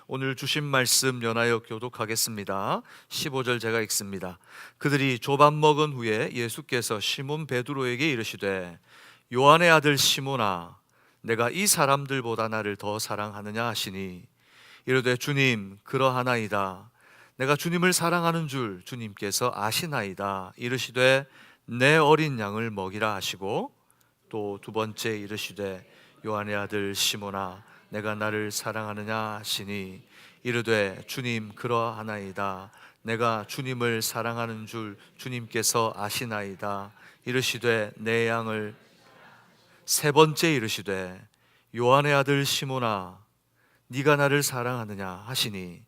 오늘 주신 말씀 연하여 교독하겠습니다. 15절 제가 읽습니다. 그들이 조밥 먹은 후에 예수께서 시몬 베드로에게 이르시되 요한의 아들 시몬아 내가 이 사람들보다 나를 더 사랑하느냐 하시니 이르되 주님 그러하나이다. 내가 주님을 사랑하는 줄 주님께서 아시나이다. 이르시되 내 어린 양을 먹이라 하시고 또 두 번째 이르시되 요한의 아들 시몬아 내가 나를 사랑하느냐 하시니 이르되 주님 그러하나이다. 내가 주님을 사랑하는 줄 주님께서 아시나이다. 이르시되 내 양을 세 번째 이르시되 요한의 아들 시몬아 네가 나를 사랑하느냐 하시니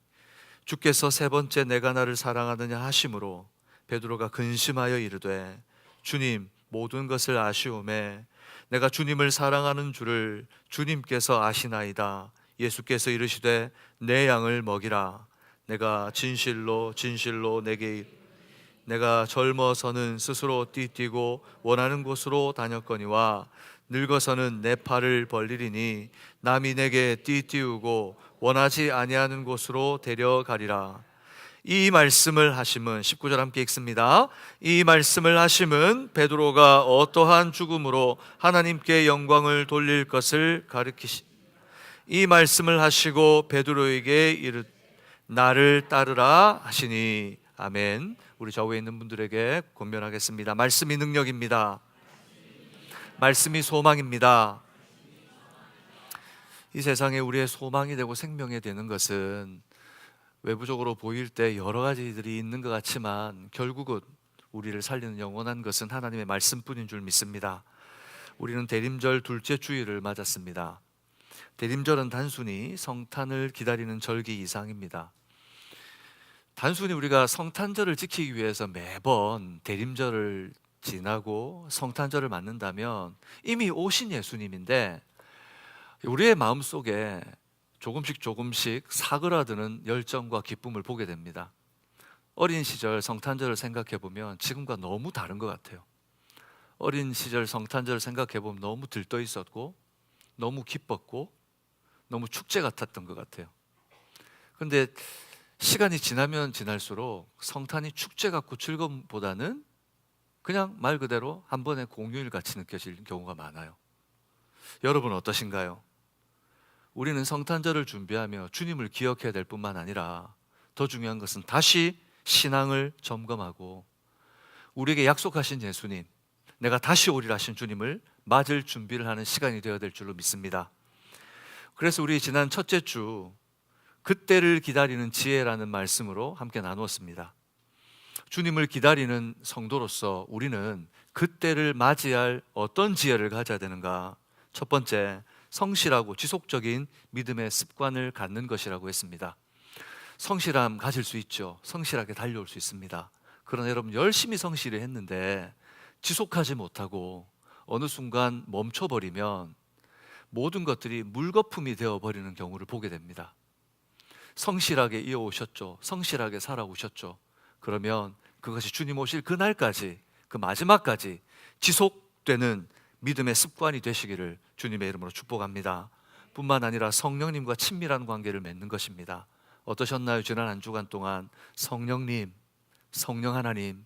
주께서 세 번째 내가 나를 사랑하느냐 하심으로 베드로가 근심하여 이르되 주님 모든 것을 아시오매 내가 주님을 사랑하는 줄을 주님께서 아시나이다. 예수께서 이르시되 내 양을 먹이라. 내가 진실로 진실로 내가 젊어서는 스스로 띠뛰고 원하는 곳으로 다녔거니와 늙어서는 내 팔을 벌리리니 남이 내게 띠띠우고 원하지 아니하는 곳으로 데려가리라. 이 말씀을 하심은 19절 함께 읽습니다. 이 말씀을 하심은 베드로가 어떠한 죽음으로 하나님께 영광을 돌릴 것을 이 말씀을 하시고 베드로에게 나를 따르라 하시니 아멘. 우리 좌우에 있는 분들에게 권면하겠습니다. 말씀이 능력입니다. 말씀이 소망입니다. 이 세상에 우리의 소망이 되고 생명이 되는 것은 외부적으로 보일 때 여러 가지들이 있는 것 같지만 결국은 우리를 살리는 영원한 것은 하나님의 말씀뿐인 줄 믿습니다. 우리는 대림절 둘째 주일을 맞았습니다. 대림절은 단순히 성탄을 기다리는 절기 이상입니다. 단순히 우리가 성탄절을 지키기 위해서 매번 대림절을 지나고 성탄절을 맞는다면 이미 오신 예수님인데 우리의 마음속에 조금씩 사그라드는 열정과 기쁨을 보게 됩니다. 어린 시절 성탄절을 생각해 보면 지금과 너무 다른 것 같아요. 어린 시절 성탄절을 생각해 보면 너무 들떠 있었고 너무 기뻤고 너무 축제 같았던 것 같아요. 그런데 시간이 지나면 지날수록 성탄이 축제 같고 즐거움보다는 그냥 말 그대로 한 번의 공휴일 같이 느껴질 경우가 많아요. 여러분 어떠신가요? 우리는 성탄절을 준비하며 주님을 기억해야 될 뿐만 아니라 더 중요한 것은 다시 신앙을 점검하고 우리에게 약속하신 예수님, 내가 다시 오리라 하신 주님을 맞을 준비를 하는 시간이 되어야 될 줄로 믿습니다. 그래서 우리 지난 첫째 주 그때를 기다리는 지혜라는 말씀으로 함께 나누었습니다. 주님을 기다리는 성도로서 우리는 그때를 맞이할 어떤 지혜를 가져야 되는가? 첫 번째, 성실하고 지속적인 믿음의 습관을 갖는 것이라고 했습니다. 성실함 가질 수 있죠. 성실하게 달려올 수 있습니다. 그러나 여러분 열심히 성실히 했는데 지속하지 못하고 어느 순간 멈춰버리면 모든 것들이 물거품이 되어버리는 경우를 보게 됩니다. 성실하게 이어오셨죠. 성실하게 살아오셨죠. 그러면 그것이 주님 오실 그날까지, 그 마지막까지 지속되는 믿음의 습관이 되시기를 주님의 이름으로 축복합니다. 뿐만 아니라 성령님과 친밀한 관계를 맺는 것입니다. 어떠셨나요? 지난 한 주간 동안 성령님, 성령 하나님,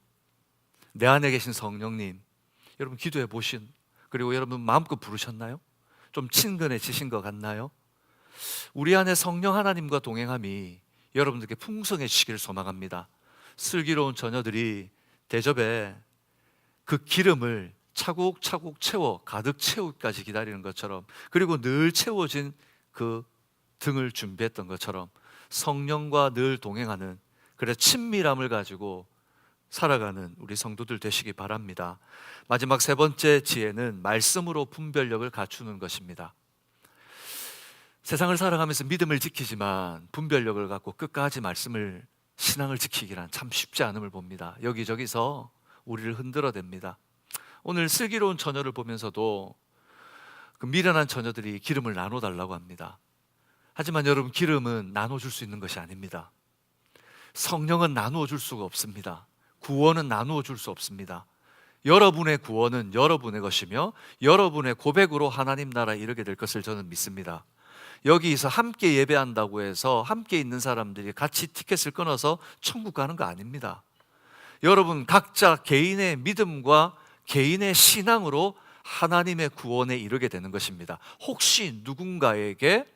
내 안에 계신 성령님, 여러분 기도해 보신, 그리고 여러분 마음껏 부르셨나요? 좀 친근해지신 것 같나요? 우리 안에 성령 하나님과 동행함이 여러분들께 풍성해지시기를 소망합니다. 슬기로운 처녀들이 대접에 그 기름을 차곡차곡 채워 가득 채우기까지 기다리는 것처럼, 그리고 늘 채워진 그 등을 준비했던 것처럼 성령과 늘 동행하는, 그래서 친밀함을 가지고 살아가는 우리 성도들 되시기 바랍니다. 마지막 세 번째 지혜는 말씀으로 분별력을 갖추는 것입니다. 세상을 살아가면서 믿음을 지키지만 분별력을 갖고 끝까지 말씀을, 신앙을 지키기란 참 쉽지 않음을 봅니다. 여기저기서 우리를 흔들어댑니다. 오늘 슬기로운 처녀를 보면서도 그 미련한 처녀들이 기름을 나눠달라고 합니다. 하지만 여러분, 기름은 나눠줄 수 있는 것이 아닙니다. 성령은 나누어 줄 수가 없습니다. 구원은 나누어 줄 수 없습니다. 여러분의 구원은 여러분의 것이며 여러분의 고백으로 하나님 나라에 이르게 될 것을 저는 믿습니다. 여기서 함께 예배한다고 해서 함께 있는 사람들이 같이 티켓을 끊어서 천국 가는 거 아닙니다. 여러분 각자 개인의 믿음과 개인의 신앙으로 하나님의 구원에 이르게 되는 것입니다. 혹시 누군가에게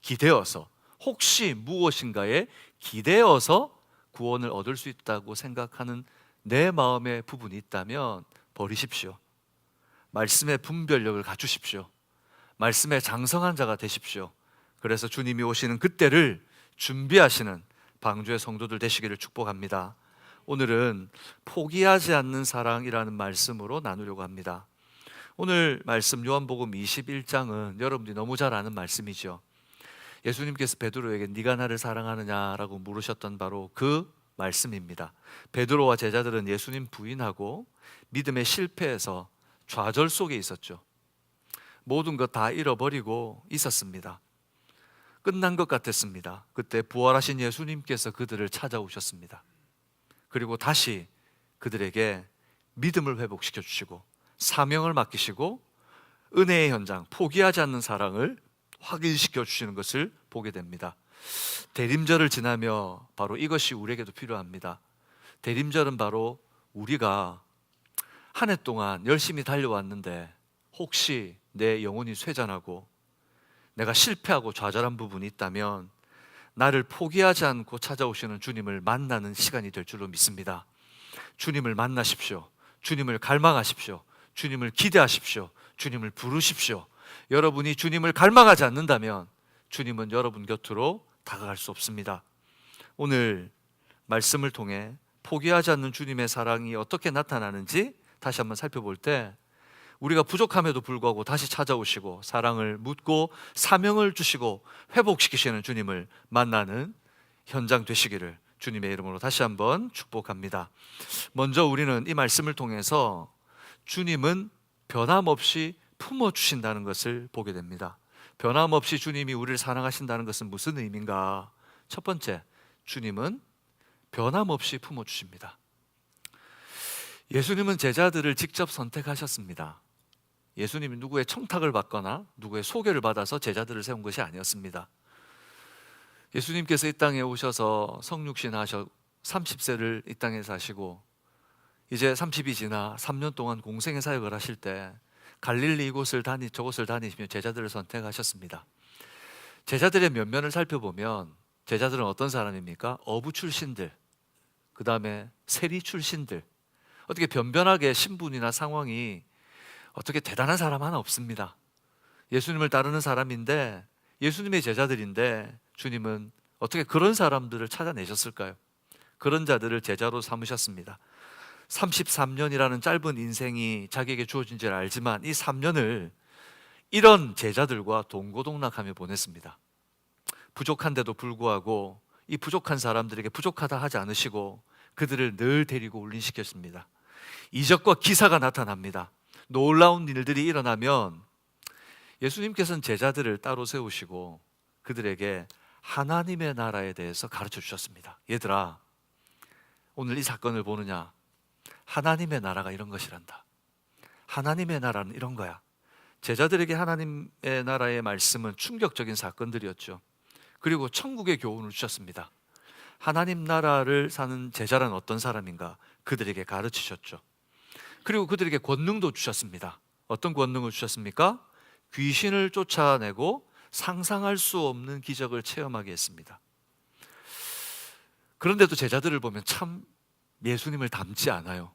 기대어서, 혹시 무엇인가에 기대어서 구원을 얻을 수 있다고 생각하는 내 마음의 부분이 있다면 버리십시오. 말씀의 분별력을 갖추십시오. 말씀의 장성한 자가 되십시오. 그래서 주님이 오시는 그때를 준비하시는 방주의 성도들 되시기를 축복합니다. 오늘은 포기하지 않는 사랑이라는 말씀으로 나누려고 합니다. 오늘 말씀 요한복음 21장은 여러분들이 너무 잘 아는 말씀이죠. 예수님께서 베드로에게 네가 나를 사랑하느냐라고 물으셨던 바로 그 말씀입니다. 베드로와 제자들은 예수님 부인하고 믿음의 실패에서 좌절 속에 있었죠. 모든 것 다 잃어버리고 있었습니다. 끝난 것 같았습니다. 그때 부활하신 예수님께서 그들을 찾아오셨습니다. 그리고 다시 그들에게 믿음을 회복시켜 주시고 사명을 맡기시고 은혜의 현장, 포기하지 않는 사랑을 확인시켜 주시는 것을 보게 됩니다. 대림절을 지나며 바로 이것이 우리에게도 필요합니다. 대림절은 바로 우리가 한 해 동안 열심히 달려왔는데 혹시 내 영혼이 쇠잔하고 내가 실패하고 좌절한 부분이 있다면 나를 포기하지 않고 찾아오시는 주님을 만나는 시간이 될 줄로 믿습니다. 주님을 만나십시오. 주님을 갈망하십시오. 주님을 기대하십시오. 주님을 부르십시오. 여러분이 주님을 갈망하지 않는다면 주님은 여러분 곁으로 다가갈 수 없습니다. 오늘 말씀을 통해 포기하지 않는 주님의 사랑이 어떻게 나타나는지 다시 한번 살펴볼 때 우리가 부족함에도 불구하고 다시 찾아오시고 사랑을 묻고 사명을 주시고 회복시키시는 주님을 만나는 현장 되시기를 주님의 이름으로 다시 한번 축복합니다. 먼저 우리는 이 말씀을 통해서 주님은 변함없이 품어주신다는 것을 보게 됩니다. 변함없이 주님이 우리를 사랑하신다는 것은 무슨 의미인가? 첫 번째, 주님은 변함없이 품어주십니다. 예수님은 제자들을 직접 선택하셨습니다. 예수님이 누구의 청탁을 받거나 누구의 소개를 받아서 제자들을 세운 것이 아니었습니다. 예수님께서 이 땅에 오셔서 성육신 하셔 30세를 이 땅에 사시고 이제 30이 지나 3년 동안 공생의 사역을 하실 때 갈릴리 이곳을 저곳을 다니시며 제자들을 선택하셨습니다. 제자들의 면면을 살펴보면 제자들은 어떤 사람입니까? 어부 출신들, 그 다음에 세리 출신들, 어떻게 변변하게 신분이나 상황이 어떻게 대단한 사람 하나 없습니다. 예수님을 따르는 사람인데 예수님의 제자들인데 주님은 어떻게 그런 사람들을 찾아내셨을까요? 그런 자들을 제자로 삼으셨습니다. 33년이라는 짧은 인생이 자기에게 주어진 줄 알지만 이 3년을 이런 제자들과 동고동락하며 보냈습니다. 부족한데도 불구하고 이 부족한 사람들에게 부족하다 하지 않으시고 그들을 늘 데리고 훈련시켰습니다. 이적과 기사가 나타납니다. 놀라운 일들이 일어나면 예수님께서는 제자들을 따로 세우시고 그들에게 하나님의 나라에 대해서 가르쳐 주셨습니다. 얘들아, 오늘 이 사건을 보느냐? 하나님의 나라가 이런 것이란다. 하나님의 나라는 이런 거야. 제자들에게 하나님의 나라의 말씀은 충격적인 사건들이었죠. 그리고 천국의 교훈을 주셨습니다. 하나님 나라를 사는 제자란 어떤 사람인가 그들에게 가르치셨죠. 그리고 그들에게 권능도 주셨습니다. 어떤 권능을 주셨습니까? 귀신을 쫓아내고 상상할 수 없는 기적을 체험하게 했습니다. 그런데도 제자들을 보면 참 예수님을 닮지 않아요.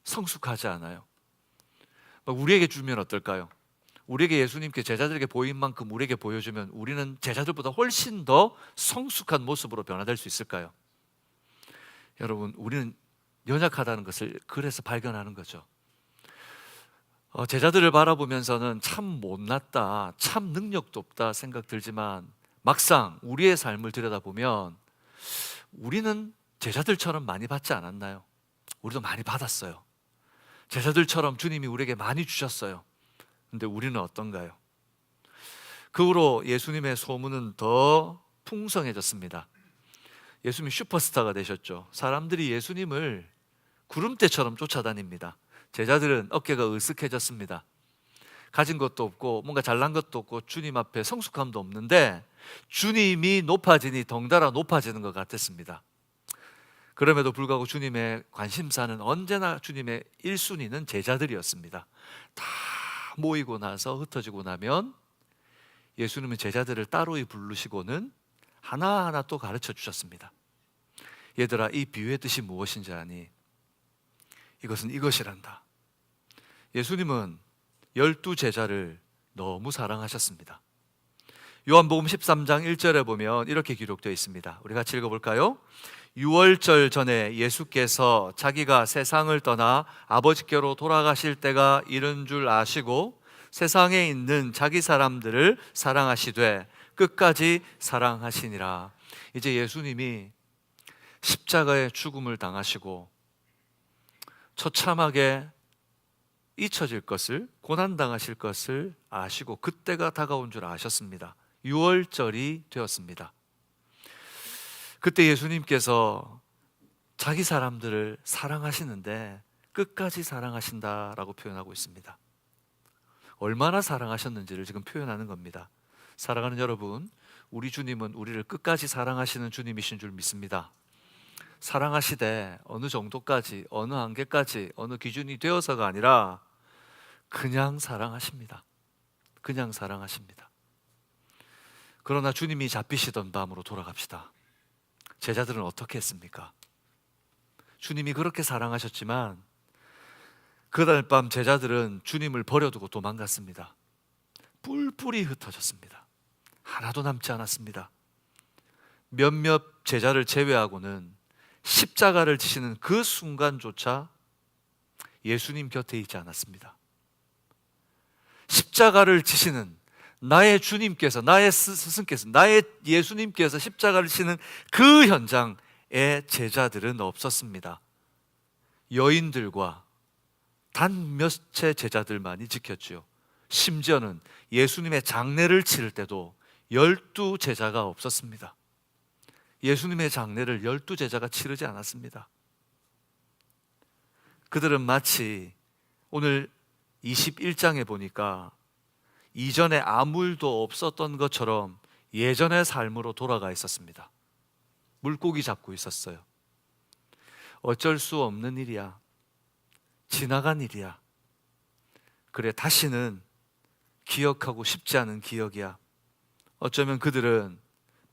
성숙하지 않아요. 우리에게 주면 어떨까요? 우리에게 예수님께 제자들에게 보인 만큼 우리에게 보여주면 우리는 제자들보다 훨씬 더 성숙한 모습으로 변화될 수 있을까요? 여러분, 우리는 연약하다는 것을 그래서 발견하는 거죠. 제자들을 바라보면서는 참 못났다, 참 능력도 없다 생각 들지만 막상 우리의 삶을 들여다보면 우리는 제자들처럼 많이 받지 않았나요? 우리도 많이 받았어요. 제자들처럼 주님이 우리에게 많이 주셨어요. 근데 우리는 어떤가요? 그 후로 예수님의 소문은 더 풍성해졌습니다. 예수님이 슈퍼스타가 되셨죠. 사람들이 예수님을 구름대처럼 쫓아다닙니다. 제자들은 어깨가 으쓱해졌습니다. 가진 것도 없고 뭔가 잘난 것도 없고 주님 앞에 성숙함도 없는데 주님이 높아지니 덩달아 높아지는 것 같았습니다. 그럼에도 불구하고 주님의 관심사는 언제나 주님의 1순위는 제자들이었습니다. 다 모이고 나서 흩어지고 나면 예수님은 제자들을 따로이 부르시고는 하나하나 또 가르쳐 주셨습니다. 얘들아, 이 비유의 뜻이 무엇인지 아니? 이것은 이것이란다. 예수님은 12제자를 너무 사랑하셨습니다. 요한복음 13장 1절에 보면 이렇게 기록되어 있습니다. 우리 같이 읽어볼까요? 유월절 전에 예수께서 자기가 세상을 떠나 아버지께로 돌아가실 때가 이른 줄 아시고 세상에 있는 자기 사람들을 사랑하시되 끝까지 사랑하시니라. 이제 예수님이 십자가의 죽음을 당하시고 처참하게 잊혀질 것을, 고난당하실 것을 아시고 그때가 다가온 줄 아셨습니다. 6월절이 되었습니다. 그때 예수님께서 자기 사람들을 사랑하시는데 끝까지 사랑하신다라고 표현하고 있습니다. 얼마나 사랑하셨는지를 지금 표현하는 겁니다. 사랑하는 여러분, 우리 주님은 우리를 끝까지 사랑하시는 주님이신 줄 믿습니다. 사랑하시되 어느 정도까지, 어느 한계까지, 어느 기준이 되어서가 아니라 그냥 사랑하십니다. 그냥 사랑하십니다. 그러나 주님이 잡히시던 밤으로 돌아갑시다. 제자들은 어떻게 했습니까? 주님이 그렇게 사랑하셨지만 그날 밤 제자들은 주님을 버려두고 도망갔습니다. 뿔뿔이 흩어졌습니다. 하나도 남지 않았습니다. 몇몇 제자를 제외하고는 십자가를 지시는 그 순간조차 예수님 곁에 있지 않았습니다. 십자가를 지시는 나의 주님께서, 나의 스승께서, 나의 예수님께서 십자가를 지시는 그 현장에 제자들은 없었습니다. 여인들과 단 몇채 제자들만이 지켰지요. 심지어는 예수님의 장례를 치를 때도 12제자가 없었습니다. 예수님의 장례를 12제자가 치르지 않았습니다. 그들은 마치 오늘 21장에 보니까 이전에 아무 일도 없었던 것처럼 예전의 삶으로 돌아가 있었습니다. 물고기 잡고 있었어요. 어쩔 수 없는 일이야. 지나간 일이야. 그래, 다시는 기억하고 싶지 않은 기억이야. 어쩌면 그들은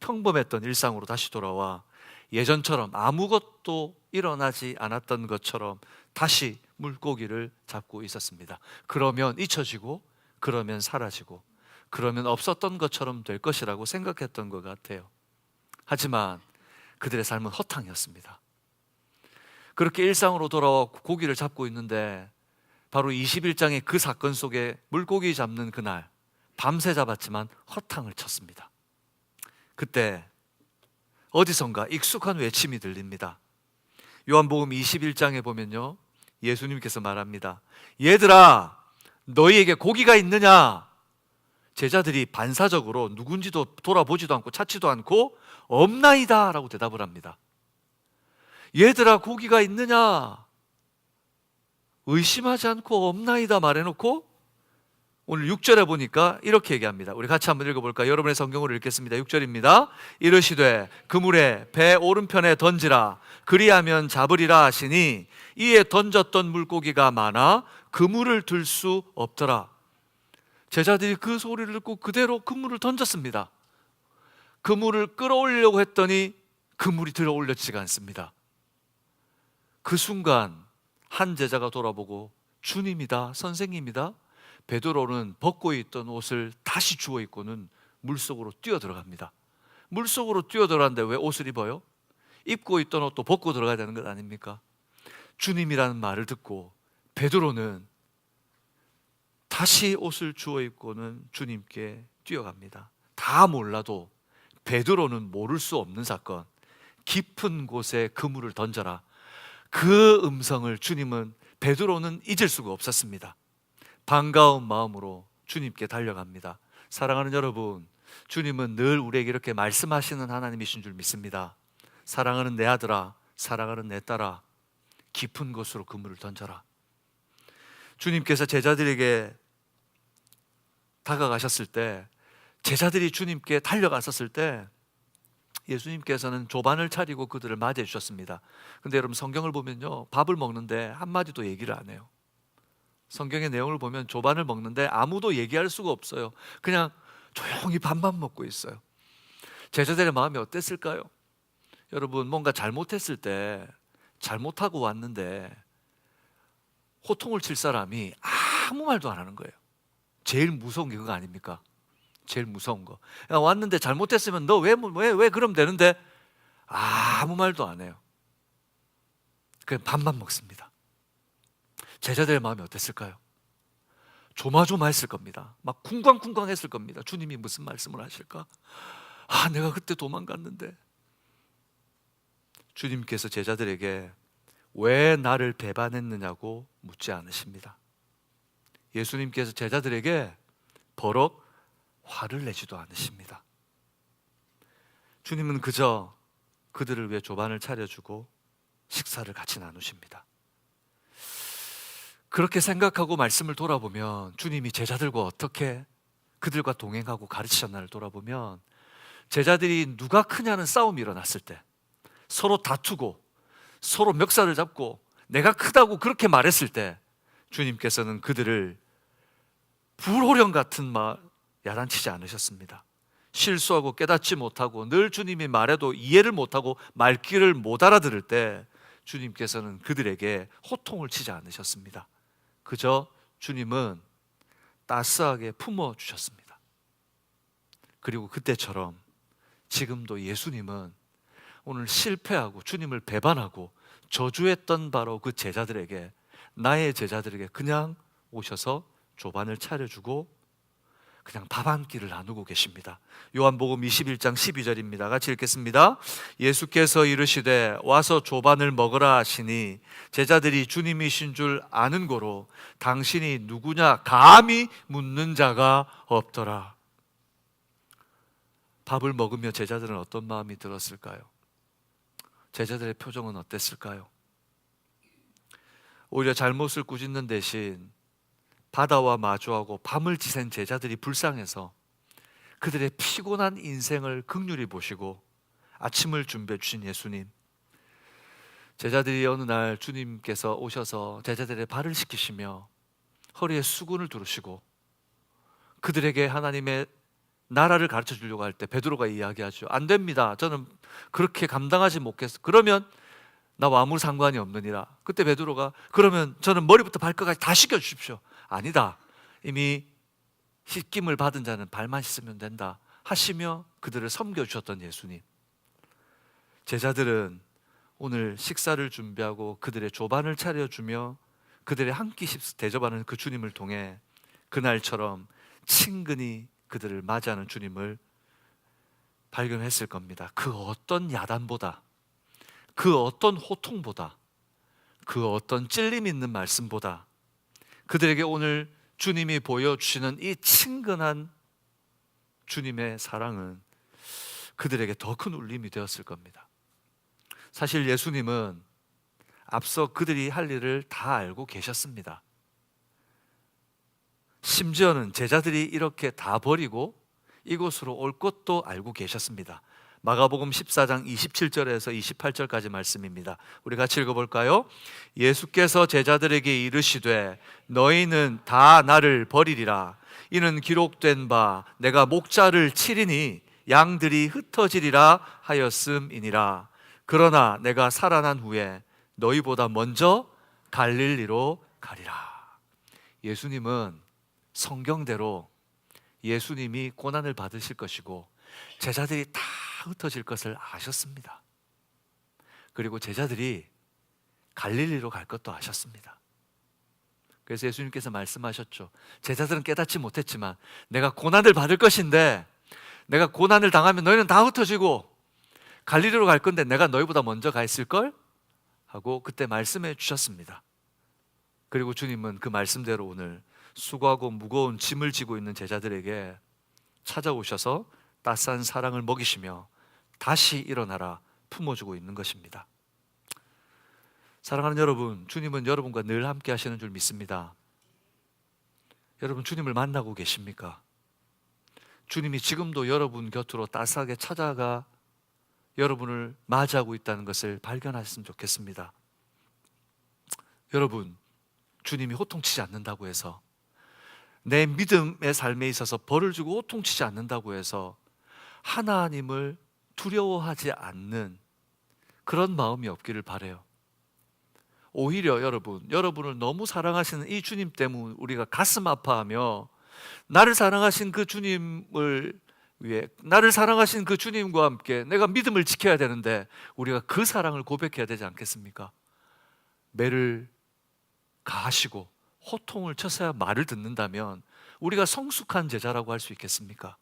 평범했던 일상으로 다시 돌아와 예전처럼 아무것도 일어나지 않았던 것처럼 다시 물고기를 잡고 있었습니다. 그러면 잊혀지고, 그러면 사라지고, 그러면 없었던 것처럼 될 것이라고 생각했던 것 같아요. 하지만 그들의 삶은 허탕이었습니다. 그렇게 일상으로 돌아와 고기를 잡고 있는데 바로 21장의 그 사건 속에 물고기 잡는 그날 밤새 잡았지만 허탕을 쳤습니다. 그때 어디선가 익숙한 외침이 들립니다. 요한복음 21장에 보면요, 예수님께서 말합니다. 얘들아, 너희에게 고기가 있느냐? 제자들이 반사적으로 누군지도 돌아보지도 않고 찾지도 않고 없나이다 라고 대답을 합니다. 얘들아, 고기가 있느냐? 의심하지 않고 없나이다 말해놓고 오늘 6절에 보니까 이렇게 얘기합니다. 우리 같이 한번 읽어볼까요? 여러분의 성경으로 읽겠습니다. 6절입니다. 이르시되 그물에 배 오른편에 던지라. 그리하면 잡으리라 하시니 이에 던졌던 물고기가 많아 그물을 들 수 없더라. 제자들이 그 소리를 듣고 그대로 그물을 던졌습니다. 그물을 끌어올리려고 했더니 그물이 들어 올려지지가 않습니다. 그 순간 한 제자가 돌아보고 주님이다, 선생님이다. 베드로는 벗고 있던 옷을 다시 주워 입고는 물속으로 뛰어들어갑니다. 물속으로 뛰어들어갔는데 왜 옷을 입어요? 입고 있던 옷도 벗고 들어가야 되는 것 아닙니까? 주님이라는 말을 듣고 베드로는 다시 옷을 주워 입고는 주님께 뛰어갑니다. 다 몰라도 베드로는 모를 수 없는 사건, 깊은 곳에 그물을 던져라. 그 음성을 주님은, 베드로는 잊을 수가 없었습니다. 반가운 마음으로 주님께 달려갑니다. 사랑하는 여러분, 주님은 늘 우리에게 이렇게 말씀하시는 하나님이신 줄 믿습니다. 사랑하는 내 아들아, 사랑하는 내 딸아, 깊은 곳으로 그물을 던져라. 주님께서 제자들에게 다가가셨을 때, 제자들이 주님께 달려갔었을 때 예수님께서는 조반을 차리고 그들을 맞이해 주셨습니다. 근데 여러분, 성경을 보면요, 밥을 먹는데 한마디도 얘기를 안 해요. 성경의 내용을 보면 조반을 먹는데 아무도 얘기할 수가 없어요. 그냥 조용히 밥만 먹고 있어요. 제자들의 마음이 어땠을까요? 여러분, 뭔가 잘못했을 때, 잘못하고 왔는데 호통을 칠 사람이 아무 말도 안 하는 거예요. 제일 무서운 게 그거 아닙니까? 제일 무서운 거. 야, 왔는데 잘못했으면 너 왜 그럼 되는데 아무 말도 안 해요. 그냥 밥만 먹습니다. 제자들의 마음이 어땠을까요? 조마조마했을 겁니다. 막 쿵쾅쿵쾅했을 겁니다. 주님이 무슨 말씀을 하실까? 내가 그때 도망갔는데. 주님께서 제자들에게 왜 나를 배반했느냐고 묻지 않으십니다. 예수님께서 제자들에게 버럭 화를 내지도 않으십니다. 주님은 그저 그들을 위해 조반을 차려주고 식사를 같이 나누십니다. 그렇게 생각하고 말씀을 돌아보면, 주님이 제자들과 어떻게 그들과 동행하고 가르치셨나를 돌아보면, 제자들이 누가 크냐는 싸움이 일어났을 때, 서로 다투고 서로 멱살을 잡고 내가 크다고 그렇게 말했을 때, 주님께서는 그들을 불호령 같은 말 야단치지 않으셨습니다. 실수하고 깨닫지 못하고 늘 주님이 말해도 이해를 못하고 말귀를 못 알아들을 때 주님께서는 그들에게 호통을 치지 않으셨습니다. 그저 주님은 따스하게 품어주셨습니다. 그리고 그때처럼 지금도 예수님은 오늘 실패하고 주님을 배반하고 저주했던 바로 그 제자들에게, 나의 제자들에게 그냥 오셔서 조반을 차려주고 그냥 밥 한 끼를 나누고 계십니다. 요한복음 21장 12절입니다. 같이 읽겠습니다. 예수께서 이르시되 와서 조반을 먹으라 하시니 제자들이 주님이신 줄 아는 고로 당신이 누구냐 감히 묻는 자가 없더라. 밥을 먹으며 제자들은 어떤 마음이 들었을까요? 제자들의 표정은 어땠을까요? 오히려 잘못을 꾸짖는 대신 바다와 마주하고 밤을 지샌 제자들이 불쌍해서 그들의 피곤한 인생을 긍휼히 보시고 아침을 준비해 주신 예수님, 제자들이 어느 날 주님께서 오셔서 제자들의 발을 씻기시며 허리에 수건을 두르시고 그들에게 하나님의 나라를 가르쳐 주려고 할 때 베드로가 이야기하죠. 안 됩니다. 저는 그렇게 감당하지 못겠어. 그러면 나와 아무 상관이 없느니라. 그때 베드로가 그러면 저는 머리부터 발끝까지 다 씻겨 주십시오. 아니다. 이미 씻김을 받은 자는 발만 씻으면 된다 하시며 그들을 섬겨주셨던 예수님. 제자들은 오늘 식사를 준비하고 그들의 조반을 차려주며 그들의 한 끼씩 대접하는 그 주님을 통해 그날처럼 친근히 그들을 맞이하는 주님을 발견했을 겁니다. 그 어떤 야단보다, 그 어떤 호통보다, 그 어떤 찔림 있는 말씀보다 그들에게 오늘 주님이 보여주시는 이 친근한 주님의 사랑은 그들에게 더 큰 울림이 되었을 겁니다. 사실 예수님은 앞서 그들이 할 일을 다 알고 계셨습니다. 심지어는 제자들이 이렇게 다 버리고 이곳으로 올 것도 알고 계셨습니다. 마가복음 14장 27절에서 28절까지 말씀입니다. 우리 같이 읽어볼까요? 예수께서 제자들에게 이르시되 너희는 다 나를 버리리라. 이는 기록된 바 내가 목자를 치리니 양들이 흩어지리라 하였음이니라. 그러나 내가 살아난 후에 너희보다 먼저 갈릴리로 가리라. 예수님은 성경대로 예수님이 고난을 받으실 것이고 제자들이 다 흩어질 것을 아셨습니다. 그리고 제자들이 갈릴리로 갈 것도 아셨습니다. 그래서 예수님께서 말씀하셨죠. 제자들은 깨닫지 못했지만 내가 고난을 받을 것인데, 내가 고난을 당하면 너희는 다 흩어지고 갈릴리로 갈 건데 내가 너희보다 먼저 가 있을걸? 하고 그때 말씀해 주셨습니다. 그리고 주님은 그 말씀대로 오늘 수고하고 무거운 짐을 지고 있는 제자들에게 찾아오셔서 따스한 사랑을 먹이시며 다시 일어나라 품어주고 있는 것입니다. 사랑하는 여러분, 주님은 여러분과 늘 함께 하시는 줄 믿습니다. 여러분, 주님을 만나고 계십니까? 주님이 지금도 여러분 곁으로 따스하게 찾아가 여러분을 맞이하고 있다는 것을 발견하셨으면 좋겠습니다. 여러분, 주님이 호통치지 않는다고 해서, 내 믿음의 삶에 있어서 벌을 주고 호통치지 않는다고 해서 하나님을 두려워하지 않는 그런 마음이 없기를 바라요. 오히려 여러분을 너무 사랑하시는 이 주님 때문에 우리가 가슴 아파하며, 나를 사랑하신 그 주님을 위해, 나를 사랑하신 그 주님과 함께 내가 믿음을 지켜야 되는데 우리가 그 사랑을 고백해야 되지 않겠습니까? 매를 가하시고 호통을 쳐서야 말을 듣는다면 우리가 성숙한 제자라고 할 수 있겠습니까?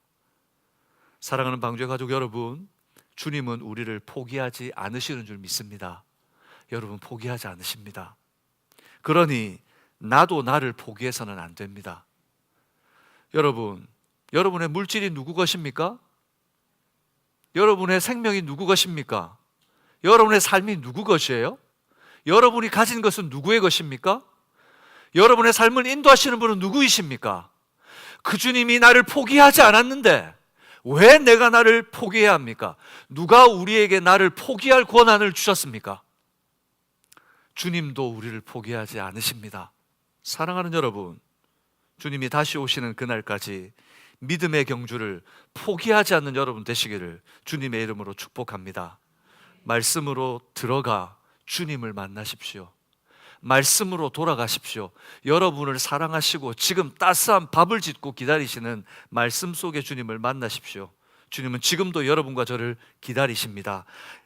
사랑하는 방주의 가족 여러분, 주님은 우리를 포기하지 않으시는 줄 믿습니다. 여러분, 포기하지 않으십니다. 그러니 나도 나를 포기해서는 안 됩니다. 여러분의 물질이 누구 것입니까? 여러분의 생명이 누구 것입니까? 여러분의 삶이 누구 것이에요? 여러분이 가진 것은 누구의 것입니까? 여러분의 삶을 인도하시는 분은 누구이십니까? 그 주님이 나를 포기하지 않았는데 왜 내가 나를 포기해야 합니까? 누가 우리에게 나를 포기할 권한을 주셨습니까? 주님도 우리를 포기하지 않으십니다. 사랑하는 여러분, 주님이 다시 오시는 그날까지 믿음의 경주를 포기하지 않는 여러분 되시기를 주님의 이름으로 축복합니다. 말씀으로 들어가 주님을 만나십시오. 말씀으로 돌아가십시오. 여러분을 사랑하시고 지금 따스한 밥을 짓고 기다리시는 말씀 속의 주님을 만나십시오. 주님은 지금도 여러분과 저를 기다리십니다.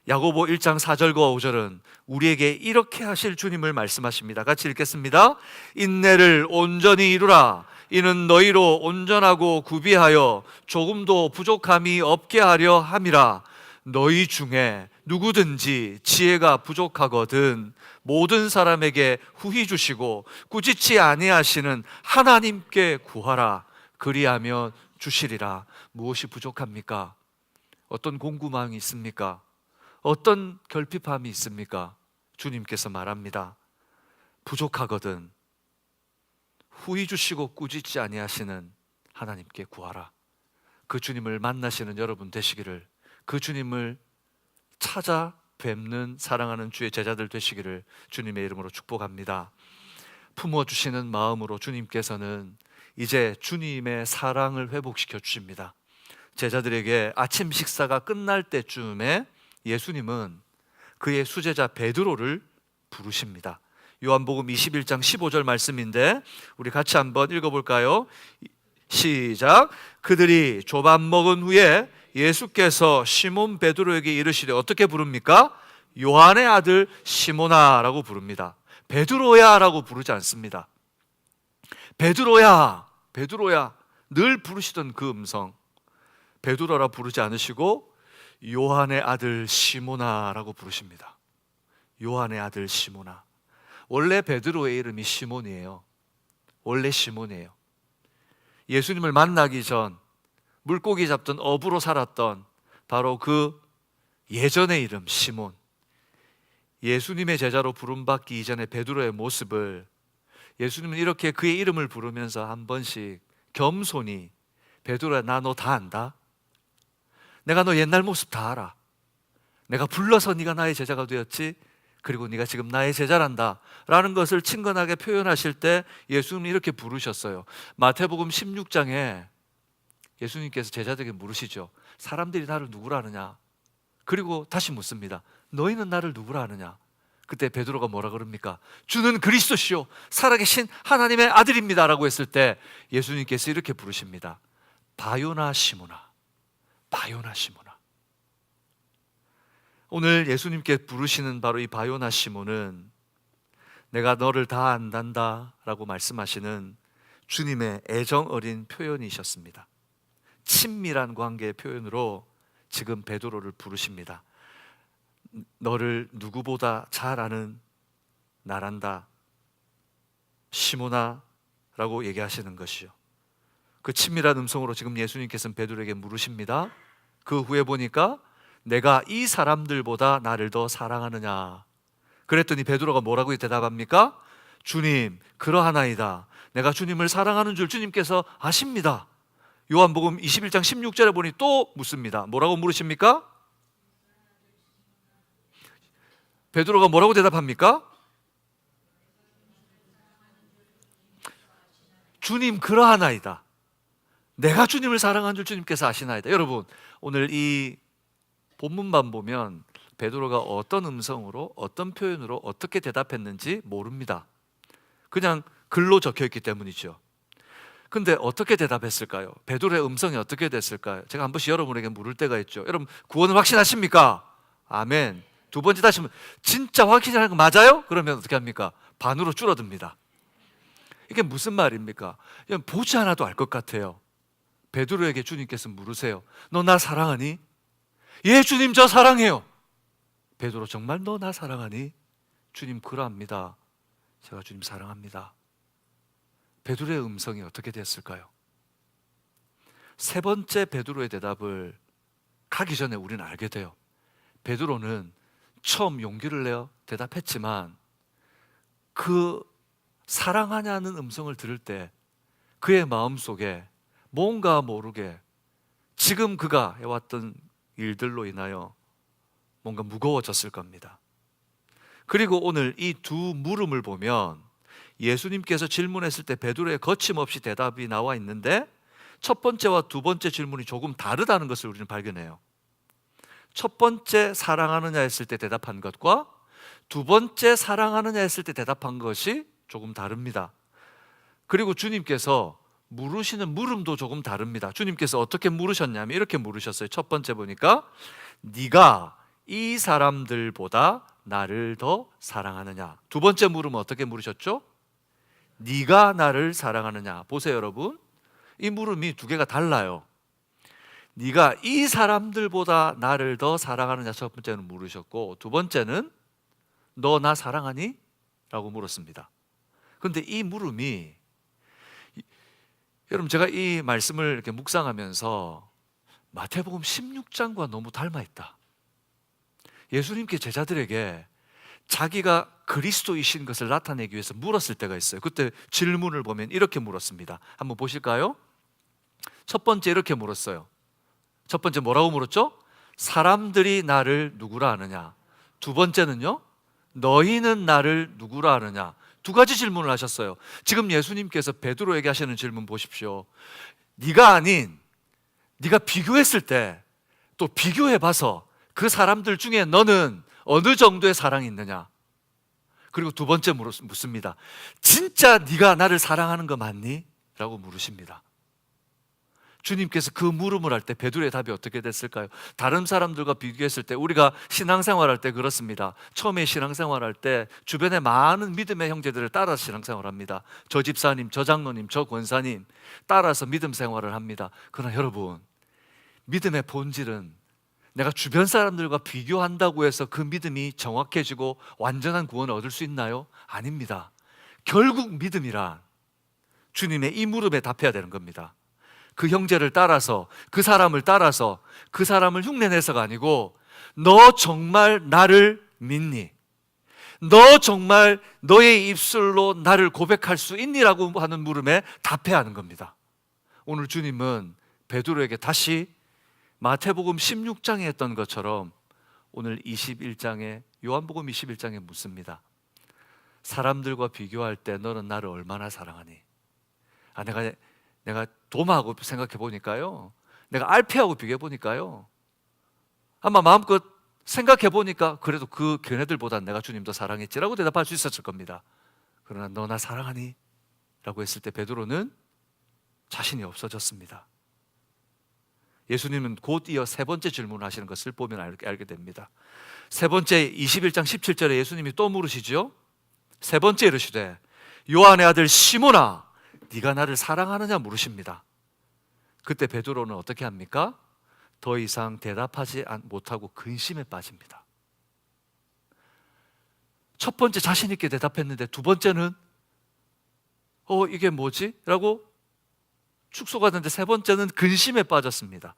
야고보 1장 4절과 5절은 우리에게 이렇게 하실 주님을 말씀하십니다. 같이 읽겠습니다. 인내를 온전히 이루라. 이는 너희로 온전하고 구비하여 조금도 부족함이 없게 하려 함이라. 너희 중에 누구든지 지혜가 부족하거든 모든 사람에게 후히 주시고 꾸짖지 아니하시는 하나님께 구하라. 그리하면 주시리라. 무엇이 부족합니까? 어떤 궁금함이 있습니까? 어떤 결핍함이 있습니까? 주님께서 말합니다. 부족하거든 후히 주시고 꾸짖지 아니하시는 하나님께 구하라. 그 주님을 만나시는 여러분 되시기를, 그 주님을 찾아 뵙는 사랑하는 주의 제자들 되시기를 주님의 이름으로 축복합니다. 품어주시는 마음으로 주님께서는 이제 주님의 사랑을 회복시켜 주십니다. 제자들에게 아침 식사가 끝날 때쯤에 예수님은 그의 수제자 베드로를 부르십니다. 요한복음 21장 15절 말씀인데 우리 같이 한번 읽어볼까요? 시작. 그들이 조밥 먹은 후에 예수께서 시몬 베드로에게 이르시되, 어떻게 부릅니까? 요한의 아들 시몬아 라고 부릅니다. 베드로야 라고 부르지 않습니다. 베드로야, 베드로야 늘 부르시던 그 음성, 베드로라 부르지 않으시고 요한의 아들 시몬아 라고 부르십니다. 요한의 아들 시몬아. 원래 베드로의 이름이 시몬이에요. 원래 시몬이에요. 예수님을 만나기 전 물고기 잡던 어부로 살았던 바로 그 예전의 이름 시몬. 예수님의 제자로 부름받기 이전의 베드로의 모습을 예수님은 이렇게 그의 이름을 부르면서 한 번씩 겸손히, 베드로야 나 너 다 안다. 내가 너 옛날 모습 다 알아. 내가 불러서 네가 나의 제자가 되었지. 그리고 네가 지금 나의 제자란다 라는 것을 친근하게 표현하실 때 예수님이 이렇게 부르셨어요. 마태복음 16장에 예수님께서 제자들에게 물으시죠. 사람들이 나를 누구라 하느냐? 그리고 다시 묻습니다. 너희는 나를 누구라 하느냐? 그때 베드로가 뭐라 그럽니까? 주는 그리스도시요 살아계신 하나님의 아들입니다 라고 했을 때 예수님께서 이렇게 부르십니다. 바요나 시몬아, 바요나 시몬아. 오늘 예수님께 부르시는 바로 이 바요나 시몬은 내가 너를 다 안단다 라고 말씀하시는 주님의 애정 어린 표현이셨습니다. 친밀한 관계의 표현으로 지금 베드로를 부르십니다. 너를 누구보다 잘 아는 나란다 시몬아 라고 얘기하시는 것이요. 그 친밀한 음성으로 지금 예수님께서는 베드로에게 물으십니다. 그 후에 보니까 내가 이 사람들보다 나를 더 사랑하느냐? 그랬더니 베드로가 뭐라고 대답합니까? 주님, 그러하나이다. 내가 주님을 사랑하는 줄 주님께서 아십니다. 요한복음 21장 16절에 보니 또 묻습니다. 뭐라고 물으십니까? 베드로가 뭐라고 대답합니까? 주님 그러하나이다. 내가 주님을 사랑한 줄 주님께서 아시나이다. 여러분, 오늘 이 본문만 보면 베드로가 어떤 음성으로, 어떤 표현으로 어떻게 대답했는지 모릅니다. 그냥 글로 적혀 있기 때문이죠. 근데 어떻게 대답했을까요? 베드로의 음성이 어떻게 됐을까요? 제가 한 번씩 여러분에게 물을 때가 있죠. 여러분, 구원을 확신하십니까? 아멘. 두 번째 다시 진짜 확신하는 거 맞아요? 그러면 어떻게 합니까? 반으로 줄어듭니다. 이게 무슨 말입니까? 그냥 보지 않아도 알 것 같아요. 베드로에게 주님께서 물으세요. 너 나 사랑하니? 예, 주님 저 사랑해요. 베드로 정말 너 나 사랑하니? 주님 그러합니다. 제가 주님 사랑합니다. 베드로의 음성이 어떻게 됐을까요? 세 번째 베드로의 대답을 가기 전에 우리는 알게 돼요. 베드로는 처음 용기를 내어 대답했지만 그 사랑하냐는 음성을 들을 때 그의 마음속에 뭔가 모르게 지금 그가 해왔던 일들로 인하여 뭔가 무거워졌을 겁니다. 그리고 오늘 이 두 물음을 보면 예수님께서 질문했을 때 베드로의 거침없이 대답이 나와 있는데 첫 번째와 두 번째 질문이 조금 다르다는 것을 우리는 발견해요. 첫 번째 사랑하느냐 했을 때 대답한 것과 두 번째 사랑하느냐 했을 때 대답한 것이 조금 다릅니다. 그리고 주님께서 물으시는 물음도 조금 다릅니다. 주님께서 어떻게 물으셨냐면 이렇게 물으셨어요. 첫 번째 보니까 네가 이 사람들보다 나를 더 사랑하느냐. 두 번째 물음은 어떻게 물으셨죠? 네가 나를 사랑하느냐. 보세요 여러분, 이 물음이 두 개가 달라요. 네가 이 사람들보다 나를 더 사랑하느냐 첫 번째는 물으셨고, 두 번째는 너 나 사랑하니? 라고 물었습니다. 그런데 이 물음이, 여러분 제가 이 말씀을 이렇게 묵상하면서 마태복음 16장과 너무 닮아 있다. 예수님께 제자들에게 자기가 그리스도이신 것을 나타내기 위해서 물었을 때가 있어요. 그때 질문을 보면 이렇게 물었습니다. 한번 보실까요? 첫 번째 이렇게 물었어요. 첫 번째 뭐라고 물었죠? 사람들이 나를 누구라 하느냐. 두 번째는요, 너희는 나를 누구라 하느냐. 두 가지 질문을 하셨어요. 지금 예수님께서 베드로에게 하시는 질문 보십시오. 네가 아닌, 네가 비교했을 때 또 비교해봐서 그 사람들 중에 너는 어느 정도의 사랑이 있느냐. 그리고 두 번째 묻습니다. 진짜 네가 나를 사랑하는 거 맞니? 라고 물으십니다. 주님께서 그 물음을 할 때 베드로의 답이 어떻게 됐을까요? 다른 사람들과 비교했을 때 우리가 신앙생활할 때 그렇습니다. 처음에 신앙생활할 때 주변에 많은 믿음의 형제들을 따라서 신앙생활합니다. 저 집사님, 저 장로님, 저 권사님 따라서 믿음 생활을 합니다. 그러나 여러분, 믿음의 본질은 내가 주변 사람들과 비교한다고 해서 그 믿음이 정확해지고 완전한 구원을 얻을 수 있나요? 아닙니다. 결국 믿음이란 주님의 이 물음에 답해야 되는 겁니다. 그 형제를 따라서, 그 사람을 따라서, 그 사람을 흉내내서가 아니고 너 정말 나를 믿니? 너 정말 너의 입술로 나를 고백할 수 있니라고 하는 물음에 답해야 하는 겁니다. 오늘 주님은 베드로에게 다시 마태복음 16장에 했던 것처럼 오늘 21장에, 요한복음 21장에 묻습니다. 사람들과 비교할 때 너는 나를 얼마나 사랑하니? 내가 도마하고 생각해 보니까요, 내가 알피하고 비교해 보니까요, 아마 마음껏 생각해 보니까 그래도 그 걔네들보다 내가 주님 더 사랑했지라고 대답할 수 있었을 겁니다. 그러나 너 나 사랑하니? 라고 했을 때 베드로는 자신이 없어졌습니다. 예수님은 곧 이어 세 번째 질문을 하시는 것을 보면 알게 됩니다. 세 번째 21장 17절에 예수님이 또 물으시죠. 세 번째 이르시되 요한의 아들 시몬아 네가 나를 사랑하느냐 물으십니다. 그때 베드로는 어떻게 합니까? 더 이상 대답하지 못하고 근심에 빠집니다. 첫 번째 자신 있게 대답했는데 두 번째는 이게 뭐지? 라고 축소하는데 세 번째는 근심에 빠졌습니다.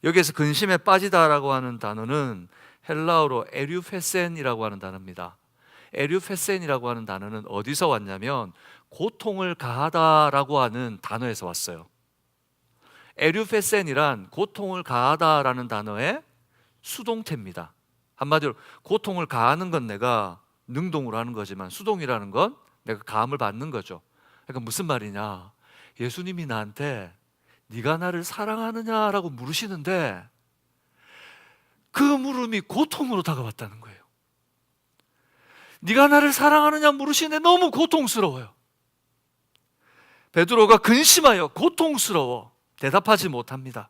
여기에서 근심에 빠지다라고 하는 단어는 헬라어로 에류페센이라고 하는 단어입니다. 에류페센이라고 하는 단어는 어디서 왔냐면 고통을 가하다라고 하는 단어에서 왔어요. 에류페센이란 고통을 가하다라는 단어의 수동태입니다. 한마디로 고통을 가하는 건 내가 능동으로 하는 거지만 수동이라는 건 내가 가함을 받는 거죠. 그러니까 무슨 말이냐, 예수님이 나한테 네가 나를 사랑하느냐라고 물으시는데 그 물음이 고통으로 다가왔다는 거예요. 네가 나를 사랑하느냐 물으시는데 너무 고통스러워요. 베드로가 근심하여 고통스러워 대답하지 못합니다.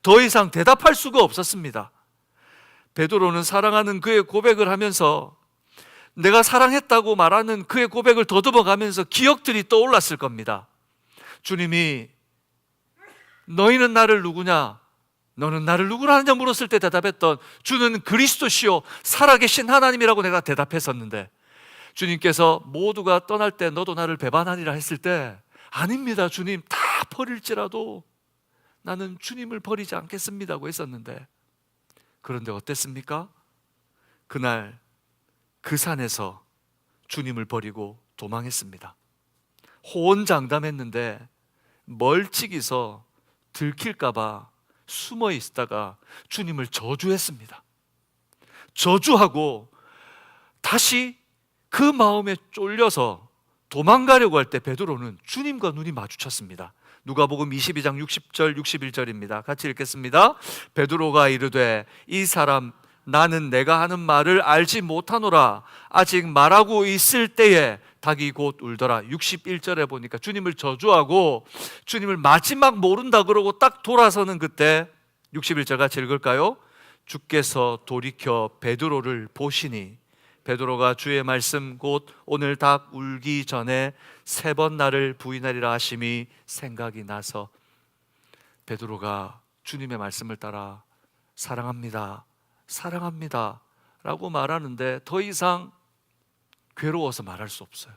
더 이상 대답할 수가 없었습니다. 베드로는 사랑하는 그의 고백을 하면서 내가 사랑했다고 말하는 그의 고백을 더듬어가면서 기억들이 떠올랐을 겁니다. 주님이 너희는 나를 누구냐? 너는 나를 누구라 하느냐 물었을 때 대답했던 주는 그리스도시요 살아계신 하나님이라고 내가 대답했었는데, 주님께서 모두가 떠날 때 너도 나를 배반하리라 했을 때 아닙니다, 주님, 다 버릴지라도 나는 주님을 버리지 않겠습니다고 했었는데, 그런데 어땠습니까? 그날 그 산에서 주님을 버리고 도망했습니다. 호언장담했는데 멀찍이서 들킬까봐 숨어 있다가 주님을 저주했습니다. 저주하고 다시 그 마음에 쫄려서 도망가려고 할 때 베드로는 주님과 눈이 마주쳤습니다. 누가복음 22장 60절 61절입니다. 같이 읽겠습니다. 베드로가 이르되 이 사람 나는 내가 하는 말을 알지 못하노라. 아직 말하고 있을 때에 닭이 곧 울더라. 61절에 보니까 주님을 저주하고 주님을 마지막 모른다 그러고 딱 돌아서는 그때 61절 같이 읽을까요? 주께서 돌이켜 베드로를 보시니 베드로가 주의 말씀 곧 오늘 닭 울기 전에 3번 나를 부인하리라 하심이 생각이 나서 베드로가 주님의 말씀을 따라 사랑합니다, 사랑합니다 라고 말하는데 더 이상 괴로워서 말할 수 없어요.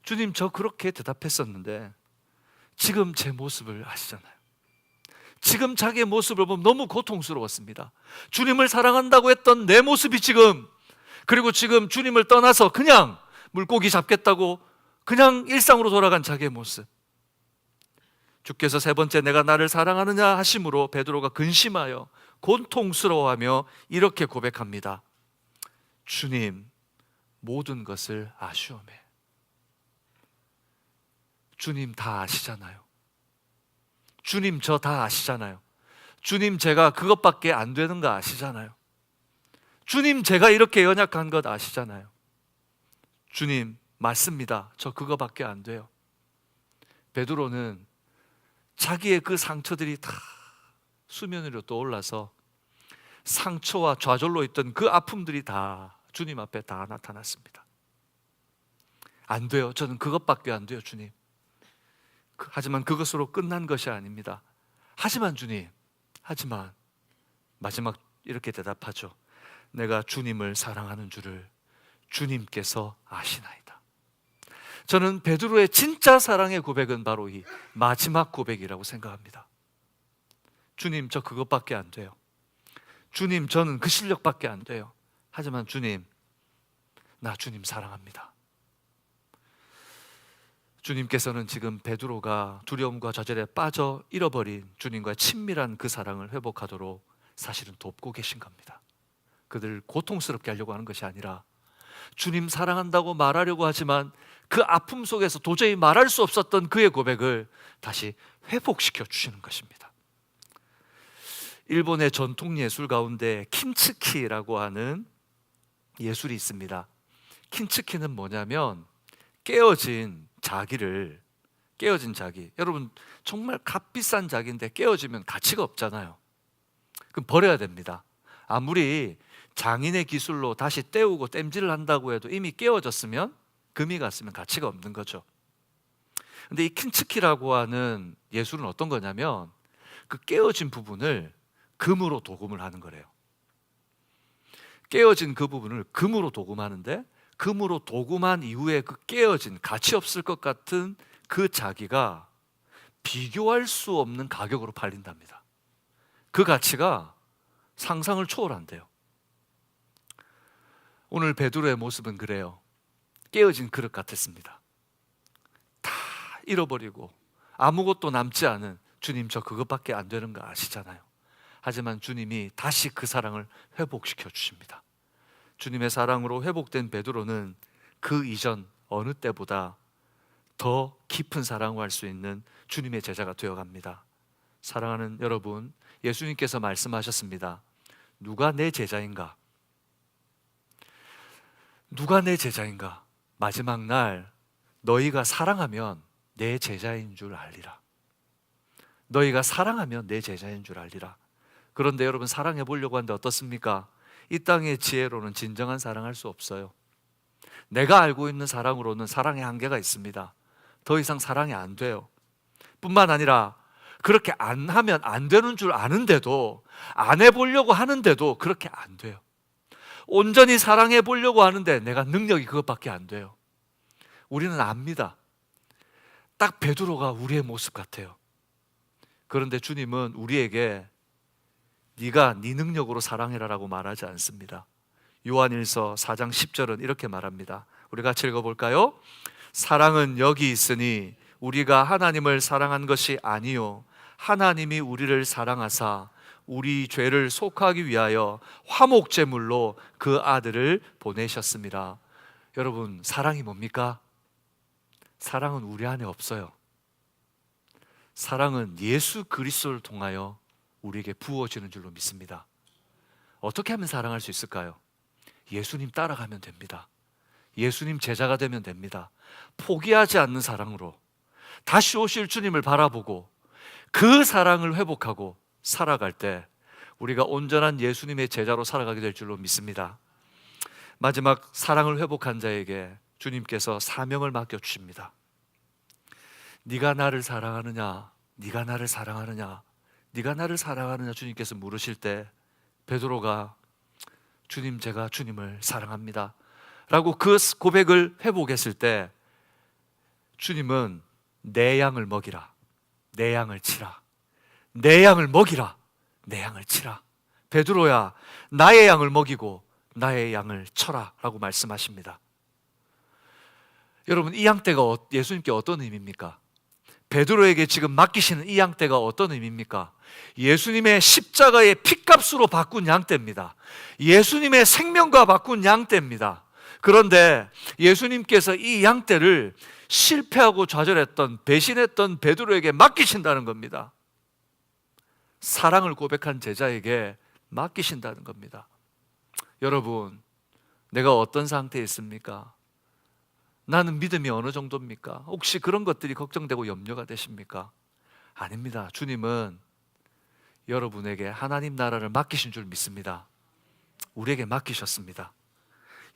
주님, 저 그렇게 대답했었는데 지금 제 모습을 아시잖아요. 지금 자기의 모습을 보면 너무 고통스러웠습니다. 주님을 사랑한다고 했던 내 모습이 지금, 그리고 지금 주님을 떠나서 그냥 물고기 잡겠다고 그냥 일상으로 돌아간 자기의 모습. 주께서 3번째 내가 나를 사랑하느냐 하심으로 베드로가 근심하여 고통스러워하며 이렇게 고백합니다. 주님, 모든 것을 아시오매. 주님 다 아시잖아요. 주님 저 다 아시잖아요. 주님 제가 그것밖에 안 되는 거 아시잖아요. 주님 제가 이렇게 연약한 것 아시잖아요. 주님 맞습니다. 저 그거밖에 안 돼요. 베드로는 자기의 그 상처들이 다 수면 위로 떠올라서 상처와 좌절로 있던 그 아픔들이 다 주님 앞에 다 나타났습니다. 안 돼요. 저는 그것밖에 안 돼요, 주님. 하지만 그것으로 끝난 것이 아닙니다. 하지만 주님, 하지만 마지막 이렇게 대답하죠. 내가 주님을 사랑하는 줄을 주님께서 아시나이다. 저는 베드로의 진짜 사랑의 고백은 바로 이 마지막 고백이라고 생각합니다. 주님, 저 그것밖에 안 돼요. 주님, 저는 그 실력밖에 안 돼요. 하지만 주님, 나 주님 사랑합니다. 주님께서는 지금 베드로가 두려움과 좌절에 빠져 잃어버린 주님과의 친밀한 그 사랑을 회복하도록 사실은 돕고 계신 겁니다. 그들을 고통스럽게 하려고 하는 것이 아니라 주님 사랑한다고 말하려고 하지만 그 아픔 속에서 도저히 말할 수 없었던 그의 고백을 다시 회복시켜 주시는 것입니다. 일본의 전통 예술 가운데 킨츠키라고 하는 예술이 있습니다. 킨츠키는 뭐냐면 깨어진 자기, 여러분 정말 값비싼 자기인데 깨어지면 가치가 없잖아요. 그럼 버려야 됩니다. 아무리 장인의 기술로 다시 떼우고 땜질을 한다고 해도 이미 깨어졌으면, 금이 갔으면 가치가 없는 거죠. 근데 이 킨츠키라고 하는 예술은 어떤 거냐면 그 깨어진 부분을 금으로 도금을 하는 거래요. 깨어진 그 부분을 금으로 도금하는데 금으로 도금한 이후에 그 깨어진 가치 없을 것 같은 그 자기가 비교할 수 없는 가격으로 팔린답니다. 그 가치가 상상을 초월한대요. 오늘 베드로의 모습은 그래요. 깨어진 그릇 같았습니다. 다 잃어버리고 아무것도 남지 않은 주님, 저 그것밖에 안 되는 거 아시잖아요. 하지만 주님이 다시 그 사랑을 회복시켜 주십니다. 주님의 사랑으로 회복된 베드로는 그 이전 어느 때보다 더 깊은 사랑을 할 수 있는 주님의 제자가 되어갑니다. 사랑하는 여러분, 예수님께서 말씀하셨습니다. 누가 내 제자인가? 누가 내 제자인가? 마지막 날 너희가 사랑하면 내 제자인 줄 알리라. 너희가 사랑하면 내 제자인 줄 알리라. 그런데 여러분, 사랑해 보려고 하는데 어떻습니까? 이 땅의 지혜로는 진정한 사랑할 수 없어요. 내가 알고 있는 사랑으로는 사랑의 한계가 있습니다. 더 이상 사랑이 안 돼요. 뿐만 아니라 그렇게 안 하면 안 되는 줄 아는데도, 안 해보려고 하는데도 그렇게 안 돼요. 온전히 사랑해 보려고 하는데 내가 능력이 그것밖에 안 돼요. 우리는 압니다. 딱 베드로가 우리의 모습 같아요. 그런데 주님은 우리에게 네가 네 능력으로 사랑해라라고 말하지 않습니다. 요한일서 4장 10절은 이렇게 말합니다. 우리 같이 읽어볼까요? 사랑은 여기 있으니 우리가 하나님을 사랑한 것이 아니요 하나님이 우리를 사랑하사 우리 죄를 속하기 위하여 화목제물로 그 아들을 보내셨습니다. 여러분, 사랑이 뭡니까? 사랑은 우리 안에 없어요. 사랑은 예수 그리스도를 통하여 우리에게 부어지는 줄로 믿습니다. 어떻게 하면 사랑할 수 있을까요? 예수님 따라가면 됩니다. 예수님 제자가 되면 됩니다. 포기하지 않는 사랑으로 다시 오실 주님을 바라보고 그 사랑을 회복하고 살아갈 때 우리가 온전한 예수님의 제자로 살아가게 될 줄로 믿습니다. 마지막 사랑을 회복한 자에게 주님께서 사명을 맡겨주십니다. 네가 나를 사랑하느냐? 네가 나를 사랑하느냐? 네가 나를 사랑하느냐? 주님께서 물으실 때 베드로가 주님, 제가 주님을 사랑합니다 라고 그 고백을 회복했을 때 주님은 내 양을 먹이라, 내 양을 치라, 내 양을 먹이라, 내 양을 치라. 베드로야, 나의 양을 먹이고 나의 양을 쳐라 라고 말씀하십니다. 여러분, 이 양떼가 예수님께 어떤 의미입니까? 베드로에게 지금 맡기시는 이 양떼가 어떤 의미입니까? 예수님의 십자가의 핏값으로 바꾼 양떼입니다. 예수님의 생명과 바꾼 양떼입니다. 그런데 예수님께서 이 양떼를 실패하고 좌절했던, 배신했던 베드로에게 맡기신다는 겁니다. 사랑을 고백한 제자에게 맡기신다는 겁니다. 여러분, 내가 어떤 상태에 있습니까? 나는 믿음이 어느 정도입니까? 혹시 그런 것들이 걱정되고 염려가 되십니까? 아닙니다. 주님은 여러분에게 하나님 나라를 맡기신 줄 믿습니다. 우리에게 맡기셨습니다.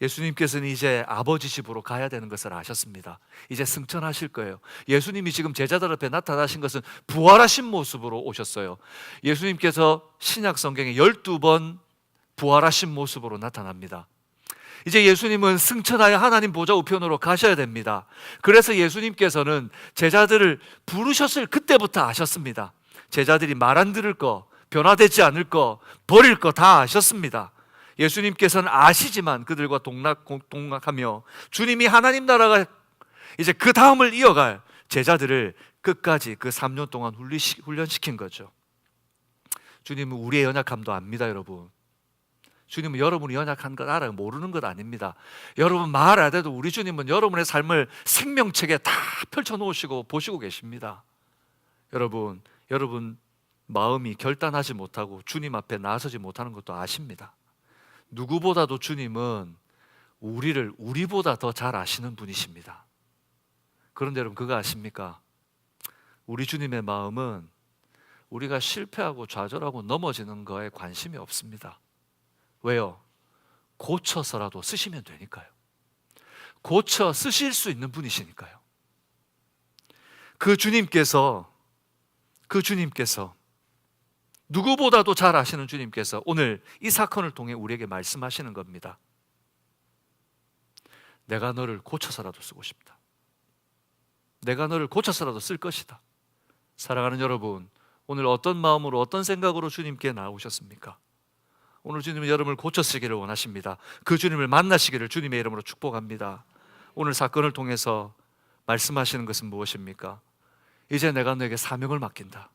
예수님께서는 이제 아버지 집으로 가야 되는 것을 아셨습니다. 이제 승천하실 거예요. 예수님이 지금 제자들 앞에 나타나신 것은 부활하신 모습으로 오셨어요. 예수님께서 신약 성경에 12번 부활하신 모습으로 나타납니다. 이제 예수님은 승천하여 하나님 보좌 우편으로 가셔야 됩니다. 그래서 예수님께서는 제자들을 부르셨을 그때부터 아셨습니다. 제자들이 말 안 들을 거, 변화되지 않을 거, 버릴 거 다 아셨습니다. 예수님께서는 아시지만 그들과 동락하며 주님이 하나님 나라가 이제 그 다음을 이어갈 제자들을 끝까지 그 3년 동안 훈련시킨 거죠. 주님은 우리의 연약함도 압니다, 여러분. 주님은 여러분이 연약한 것 알아요. 모르는 것 아닙니다. 여러분 말 안 해도 우리 주님은 여러분의 삶을 생명책에 다 펼쳐놓으시고 보시고 계십니다. 여러분 마음이 결단하지 못하고 주님 앞에 나서지 못하는 것도 아십니다. 누구보다도 주님은 우리를 우리보다 더 잘 아시는 분이십니다. 그런데 여러분 그거 아십니까? 우리 주님의 마음은 우리가 실패하고 좌절하고 넘어지는 거에 관심이 없습니다. 왜요? 고쳐서라도 쓰시면 되니까요. 고쳐 쓰실 수 있는 분이시니까요. 그 주님께서 누구보다도 잘 아시는 주님께서 오늘 이 사건을 통해 우리에게 말씀하시는 겁니다. 내가 너를 고쳐서라도 쓰고 싶다. 내가 너를 고쳐서라도 쓸 것이다. 사랑하는 여러분, 오늘 어떤 마음으로 어떤 생각으로 주님께 나오셨습니까? 오늘 주님은 여러분을 고쳐쓰기를 원하십니다. 그 주님을 만나시기를 주님의 이름으로 축복합니다. 오늘 사건을 통해서 말씀하시는 것은 무엇입니까? 이제 내가 너에게 사명을 맡긴다.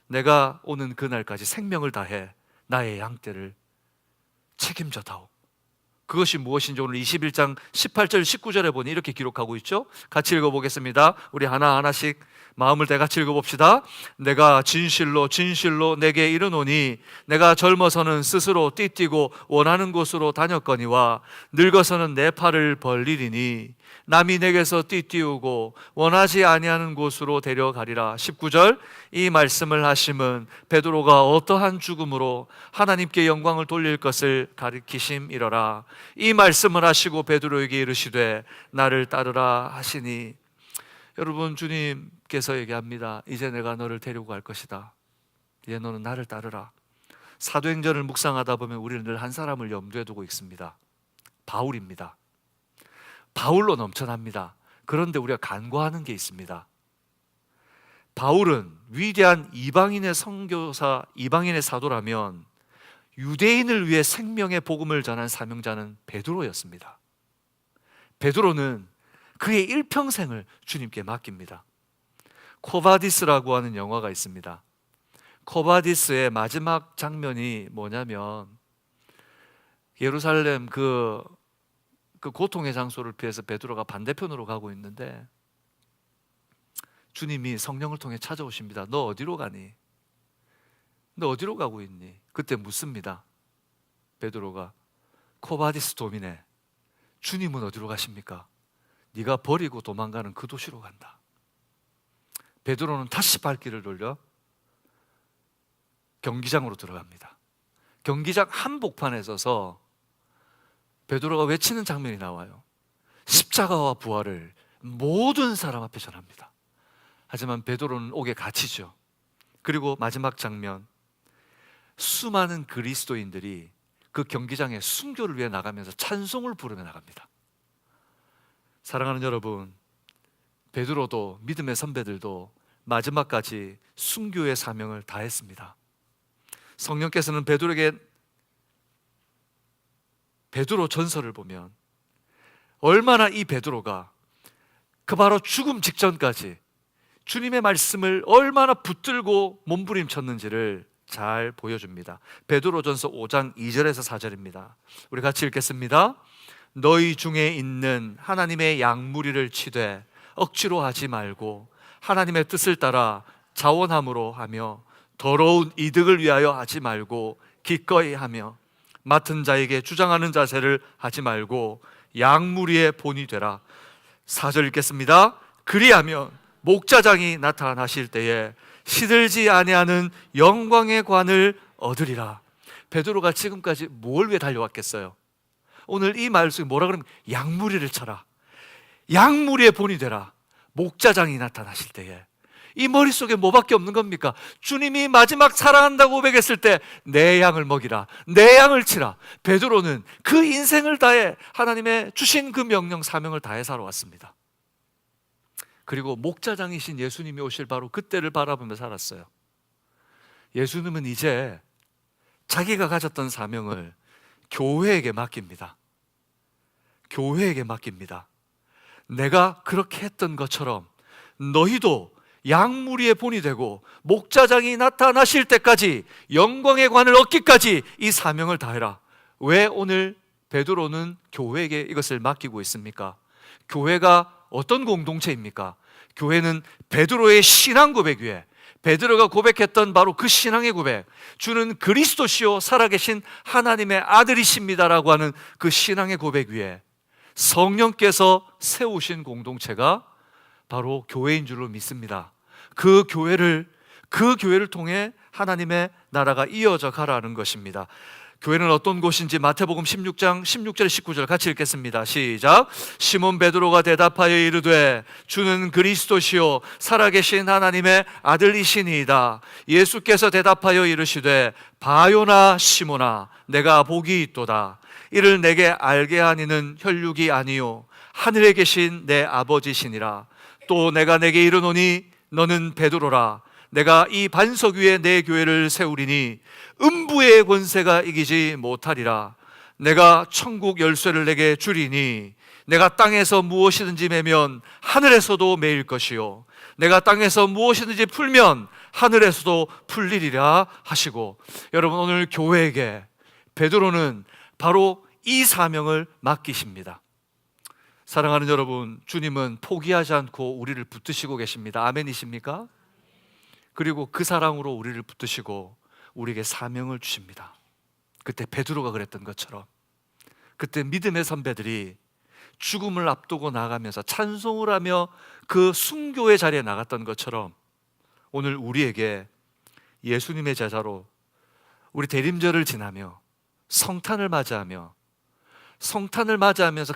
내가 오는 그날까지 생명을 다해 나의 양떼를 책임져다오. 그것이 무엇인지 오늘 21장 18절 19절에 보니 이렇게 기록하고 있죠. 같이 읽어보겠습니다. 우리 하나하나씩 마음을 다 같이 읽어봅시다. 내가 진실로 진실로 내게 이르노니 내가 젊어서는 스스로 띠뛰고 원하는 곳으로 다녔거니와 늙어서는 내 팔을 벌리리니 남이 내게서 띠띠우고 원하지 아니하는 곳으로 데려가리라. 19절, 이 말씀을 하심은 베드로가 어떠한 죽음으로 하나님께 영광을 돌릴 것을 가리키심이러라. 이 말씀을 하시고 베드로에게 이르시되 나를 따르라 하시니, 여러분, 주님께서 얘기합니다. 이제 내가 너를 데리고 갈 것이다. 이제 너는 나를 따르라. 사도행전을 묵상하다 보면 우리는 늘 한 사람을 염두에 두고 있습니다. 바울입니다. 바울로 넘쳐납니다. 그런데 우리가 간과하는 게 있습니다. 바울은 위대한 이방인의 선교사, 이방인의 사도라면 유대인을 위해 생명의 복음을 전한 사명자는 베드로였습니다. 베드로는 그의 일평생을 주님께 맡깁니다. 코바디스라고 하는 영화가 있습니다. 코바디스의 마지막 장면이 뭐냐면 예루살렘 그 고통의 장소를 피해서 베드로가 반대편으로 가고 있는데 주님이 성령을 통해 찾아오십니다. 너 어디로 가니? 너 어디로 가고 있니? 그때 묻습니다. 베드로가 코바디스 도미네, 주님은 어디로 가십니까? 네가 버리고 도망가는 그 도시로 간다. 베드로는 다시 발길을 돌려 경기장으로 들어갑니다. 경기장 한복판에 서서 베드로가 외치는 장면이 나와요. 십자가와 부활을 모든 사람 앞에 전합니다. 하지만 베드로는 옥에 갇히죠. 그리고 마지막 장면, 수많은 그리스도인들이 그 경기장에 순교를 위해 나가면서 찬송을 부르며 나갑니다. 사랑하는 여러분, 베드로도 믿음의 선배들도 마지막까지 순교의 사명을 다했습니다. 성령께서는 베드로에게 베드로 전설을 보면 얼마나 이 베드로가 그 바로 죽음 직전까지 주님의 말씀을 얼마나 붙들고 몸부림쳤는지를 잘 보여줍니다. 베드로전서 5장 2절에서 4절입니다. 우리 같이 읽겠습니다. 너희 중에 있는 하나님의 양무리를 치되 억지로 하지 말고 하나님의 뜻을 따라 자원함으로 하며 더러운 이득을 위하여 하지 말고 기꺼이 하며 맡은 자에게 주장하는 자세를 하지 말고 양무리의 본이 되라. 4절 읽겠습니다. 그리하면 목자장이 나타나실 때에 시들지 아니하는 영광의 관을 얻으리라. 베드로가 지금까지 뭘 위해 달려왔겠어요? 오늘 이 말씀이 뭐라 그러면 양무리를 쳐라, 양무리의 본이 되라. 목자장이 나타나실 때에 이 머릿속에 뭐밖에 없는 겁니까? 주님이 마지막 사랑한다고 고백했을 때 내 양을 먹이라, 내 양을 치라. 베드로는 그 인생을 다해 하나님의 주신 그 명령 사명을 다해 살아왔습니다. 그리고 목자장이신 예수님이 오실 바로 그때를 바라보며 살았어요. 예수님은 이제 자기가 가졌던 사명을 교회에게 맡깁니다. 교회에게 맡깁니다. 내가 그렇게 했던 것처럼 너희도 양무리의 본이 되고 목자장이 나타나실 때까지 영광의 관을 얻기까지 이 사명을 다해라. 왜 오늘 베드로는 교회에게 이것을 맡기고 있습니까? 교회가 어떤 공동체입니까? 교회는 베드로의 신앙 고백 위에 베드로가 고백했던 바로 그 신앙의 고백, 주는 그리스도시요 살아계신 하나님의 아들이십니다라고 하는 그 신앙의 고백 위에 성령께서 세우신 공동체가 바로 교회인 줄로 믿습니다. 그 교회를 통해 하나님의 나라가 이어져 가라는 것입니다. 교회는 어떤 곳인지 마태복음 16장 16절 19절 같이 읽겠습니다. 시작. 시몬 베드로가 대답하여 이르되 주는 그리스도시요 살아계신 하나님의 아들이시니이다. 예수께서 대답하여 이르시되 바요나 시몬아 내가 복이 있도다. 이를 내게 알게 하니는 혈육이 아니요 하늘에 계신 내 아버지시니라. 또 내가 내게 이르노니 너는 베드로라. 내가 이 반석 위에 내 교회를 세우리니 음부의 권세가 이기지 못하리라. 내가 천국 열쇠를 내게 주리니 내가 땅에서 무엇이든지 매면 하늘에서도 매일 것이요 내가 땅에서 무엇이든지 풀면 하늘에서도 풀리리라 하시고, 여러분 오늘 교회에게 베드로는 바로 이 사명을 맡기십니다. 사랑하는 여러분, 주님은 포기하지 않고 우리를 붙드시고 계십니다. 아멘이십니까? 그리고 그 사랑으로 우리를 붙드시고 우리에게 사명을 주십니다. 그때 베드로가 그랬던 것처럼, 그때 믿음의 선배들이 죽음을 앞두고 나가면서 찬송을 하며 그 순교의 자리에 나갔던 것처럼, 오늘 우리에게 예수님의 제자로 우리 대림절을 지나며 성탄을 맞이하면서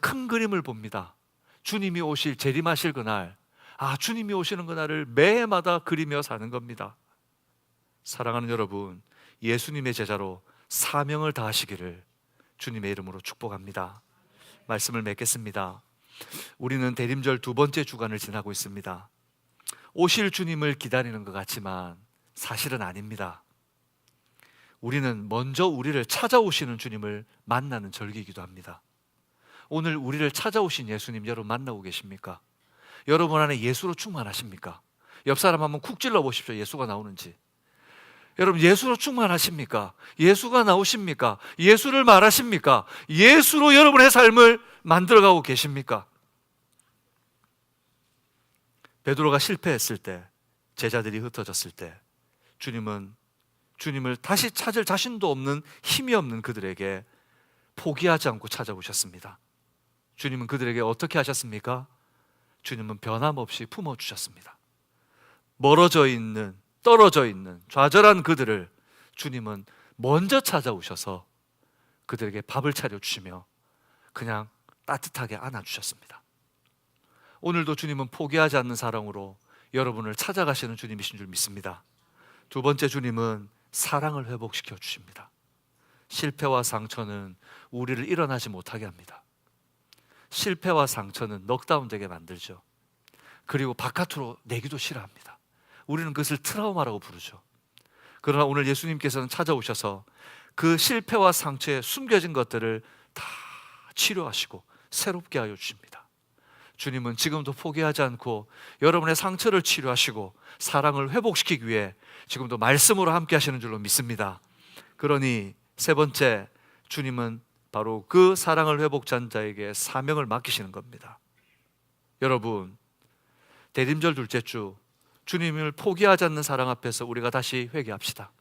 큰 그림을 봅니다. 주님이 오실, 재림하실 그날, 주님이 오시는 그날을 매해마다 그리며 사는 겁니다. 사랑하는 여러분, 예수님의 제자로 사명을 다하시기를 주님의 이름으로 축복합니다. 말씀을 맺겠습니다. 우리는 대림절 두 번째 주간을 지나고 있습니다. 오실 주님을 기다리는 것 같지만 사실은 아닙니다. 우리는 먼저 우리를 찾아오시는 주님을 만나는 절기이기도 합니다. 오늘 우리를 찾아오신 예수님 여러분 만나고 계십니까? 여러분 안에 예수로 충만하십니까? 옆 사람 한번 쿡 찔러 보십시오. 예수가 나오는지. 여러분 예수로 충만하십니까? 예수가 나오십니까? 예수를 말하십니까? 예수로 여러분의 삶을 만들어가고 계십니까? 베드로가 실패했을 때, 제자들이 흩어졌을 때, 주님을 다시 찾을 자신도 없는, 힘이 없는 그들에게 포기하지 않고 찾아오셨습니다. 주님은 그들에게 어떻게 하셨습니까? 주님은 변함없이 품어주셨습니다. 멀어져 있는, 떨어져 있는 좌절한 그들을 주님은 먼저 찾아오셔서 그들에게 밥을 차려주시며 그냥 따뜻하게 안아주셨습니다. 오늘도 주님은 포기하지 않는 사랑으로 여러분을 찾아가시는 주님이신 줄 믿습니다. 두 번째, 주님은 사랑을 회복시켜 주십니다. 실패와 상처는 우리를 일어나지 못하게 합니다. 실패와 상처는 넉다운되게 만들죠. 그리고 바깥으로 내기도 싫어합니다. 우리는 그것을 트라우마라고 부르죠. 그러나 오늘 예수님께서는 찾아오셔서 그 실패와 상처에 숨겨진 것들을 다 치료하시고 새롭게 하여 주십니다. 주님은 지금도 포기하지 않고 여러분의 상처를 치료하시고 사랑을 회복시키기 위해 지금도 말씀으로 함께 하시는 줄로 믿습니다. 그러니 세 번째, 주님은 바로 그 사랑을 회복한 자에게 사명을 맡기시는 겁니다. 여러분, 대림절 둘째 주, 주님을 포기하지 않는 사랑 앞에서 우리가 다시 회개합시다.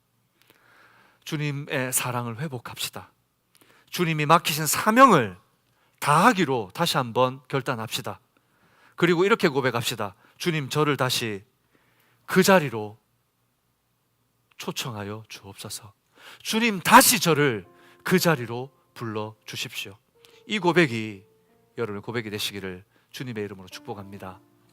주님의 사랑을 회복합시다. 주님이 맡기신 사명을 다하기로 다시 한번 결단합시다. 그리고 이렇게 고백합시다. 주님, 저를 다시 그 자리로 초청하여 주옵소서. 주님, 다시 저를 그 자리로 불러 주십시오. 이 고백이 여러분의 고백이 되시기를 주님의 이름으로 축복합니다.